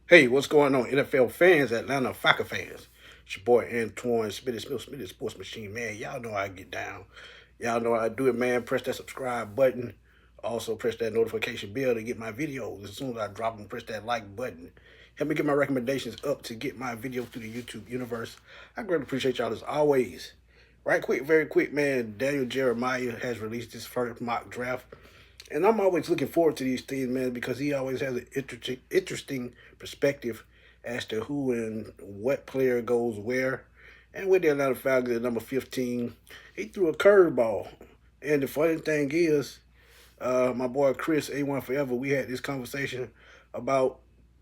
Hey, what's going on, NFL fans, Atlanta Falcons fans? It's your boy Antoine Smitty Sports Machine, man. Y'all know how I get down. Y'all know how I do it, man. Press that subscribe button. Also, press that notification bell to get my videos. As soon as I drop them, press that like button. Help me get my recommendations up to get my videos to the YouTube universe. I greatly appreciate y'all as always. Right quick, very quick, man. Daniel Jeremiah has released his first mock draft. And I'm always looking forward to these things, man, because he always has an interesting perspective as to who and what player goes where. And with the Atlanta Falcons at number 15, he threw a curveball. And the funny thing is, my boy Chris, A1 Forever, we had this conversation about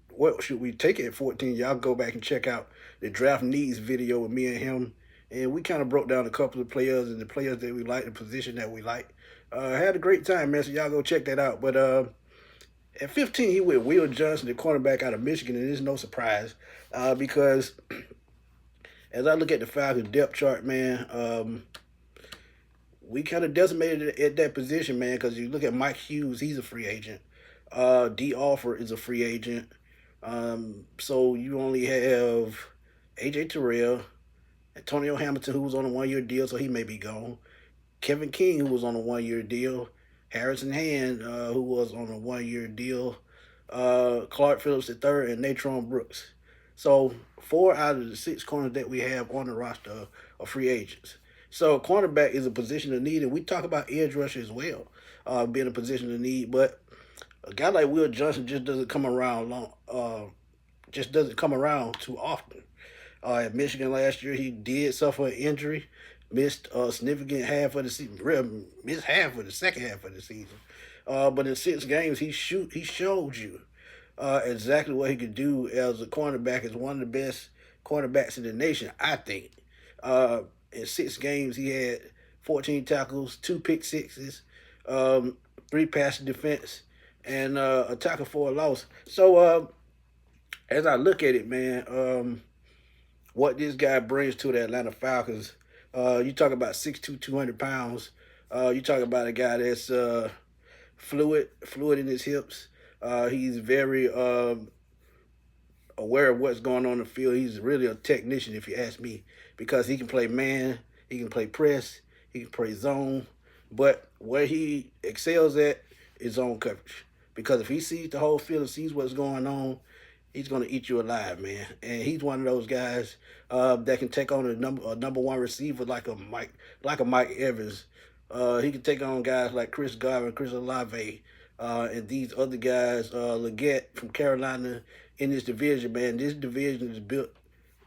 what should we take it at 14. Y'all go back and check out the draft needs video with me and him. And we kind of broke down a couple of players and the players that we like, the position that we like. Had a great time, man. So y'all go check that out. But at 15, he went Will Johnson, the cornerback out of Michigan, and it's no surprise because as I look at the Falcons depth chart, man, we kind of decimated at that position, man. Because you look at Mike Hughes, he's a free agent. D. Alford is a free agent. So you only have AJ Terrell, Antonio Hamilton, who was on a 1 year deal, so he may be gone. Kevin King, who was on a 1 year deal. Harrison Hand, who was on a 1 year deal. Clark Phillips III, and Natron Brooks. So 4 out of the 6 corners that we have on the roster are free agents. So cornerback is a position of need, and we talk about edge rusher as well, being a position of need. But a guy like Will Johnson just doesn't come around long. Just doesn't come around too often. At Michigan last year, he did suffer an injury, missed a significant half of the season, missed half of the second half of the season. But in 6 games, he showed you exactly what he could do as a cornerback. Is one of the best cornerbacks in the nation, I think. In 6 games, he had 14 tackles, 2 pick sixes, um, 3 pass defense, and a tackle for a loss. So as I look at it, man, what this guy brings to the Atlanta Falcons. You talk about 6'2", 200 pounds. You talk about a guy that's fluid in his hips. He's very aware of what's going on in the field. He's really a technician, if you ask me, because he can play man, he can play press, he can play zone. But where he excels at is zone coverage. Because if he sees the whole field and sees what's going on, he's going to eat you alive, man. And he's one of those guys that can take on a number one receiver like a Mike Evans. He can take on guys like Chris Godwin, Chris Olave, and these other guys, Leggett from Carolina in this division, man. This division is built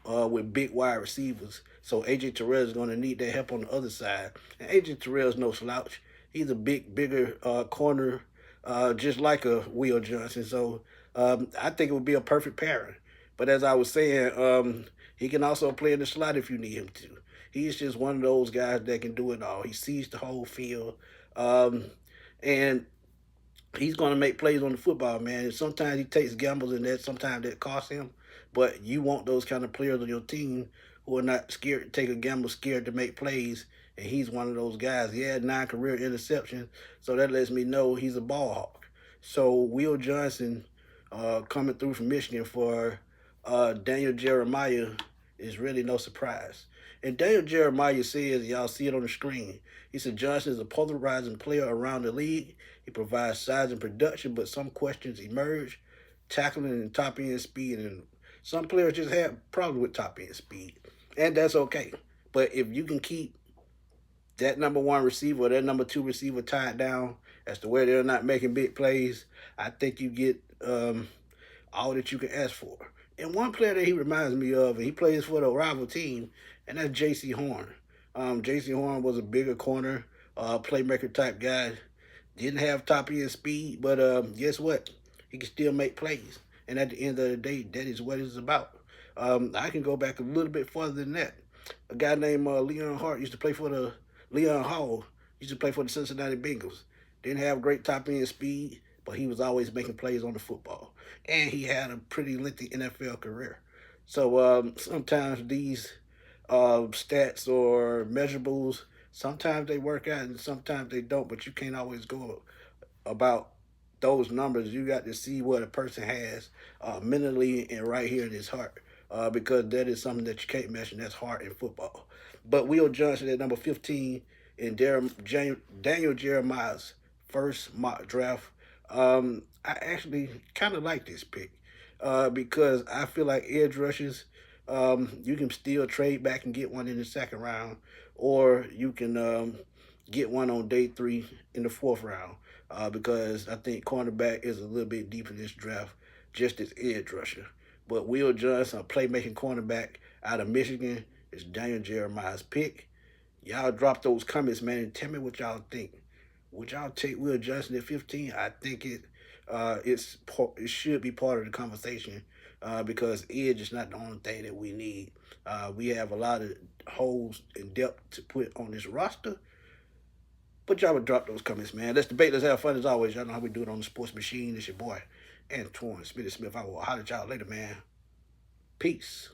with big wide receivers. So AJ Terrell is going to need that help on the other side. And AJ Terrell is no slouch. He's a bigger corner, just like a Will Johnson. So I think it would be a perfect pairing. But as I was saying, he can also play in the slot if you need him to. He's just one of those guys that can do it all. He sees the whole field. And he's going to make plays on the football, man. And sometimes he takes gambles in that. Sometimes that costs him. But you want those kind of players on your team who are not scared to take a gamble, scared to make plays. And he's one of those guys. He had 9 career interceptions, so that lets me know he's a ball hawk. So Will Johnson coming through from Michigan for Daniel Jeremiah is really no surprise. And Daniel Jeremiah says, y'all see it on the screen, he said Johnson is a polarizing player around the league. He provides size and production, but some questions emerge, tackling and top end speed. And some players just have problems with top end speed. And that's okay. But if you can keep that number one receiver or that number two receiver tied down as to where they're not making big plays, I think you get all that you can ask for. And one player that he reminds me of, and he plays for the rival team, and that's J.C. Horn. J.C. Horn was a bigger corner, playmaker type guy. Didn't have top end speed, but guess what? He can still make plays. And at the end of the day, that is what it's about. I can go back a little bit further than that. A guy named Leon Hart used to play for the Leon Hall used to play for the Cincinnati Bengals. Didn't have great top end speed, but he was always making plays on the football. And he had a pretty lengthy NFL career. So sometimes these stats or measurables, sometimes they work out and sometimes they don't, but you can't always go about those numbers, you got to see what a person has mentally and right here in his heart. Because that is something that you can't measure. That's hard in football. But Will Johnson at number 15 in Daniel Jeremiah's first mock draft. I actually kind of like this pick because I feel like edge rushes, you can still trade back and get one in the second round, or you can get one on day 3 in the fourth round because I think cornerback is a little bit deep in this draft, just as edge rusher. But Will Johnson, a playmaking cornerback out of Michigan, is Daniel Jeremiah's pick. Y'all drop those comments, man, and tell me what y'all think. Would y'all take Will Johnson at 15? I think it should be part of the conversation because edge is not the only thing that we need. We have a lot of holes and depth to put on this roster. But y'all would drop those comments, man. Let's debate. Let's have fun as always. Y'all know how we do it on the Sports Machine. It's your boy, Antoine Smitty Smith. I will holler at y'all later, man. Peace.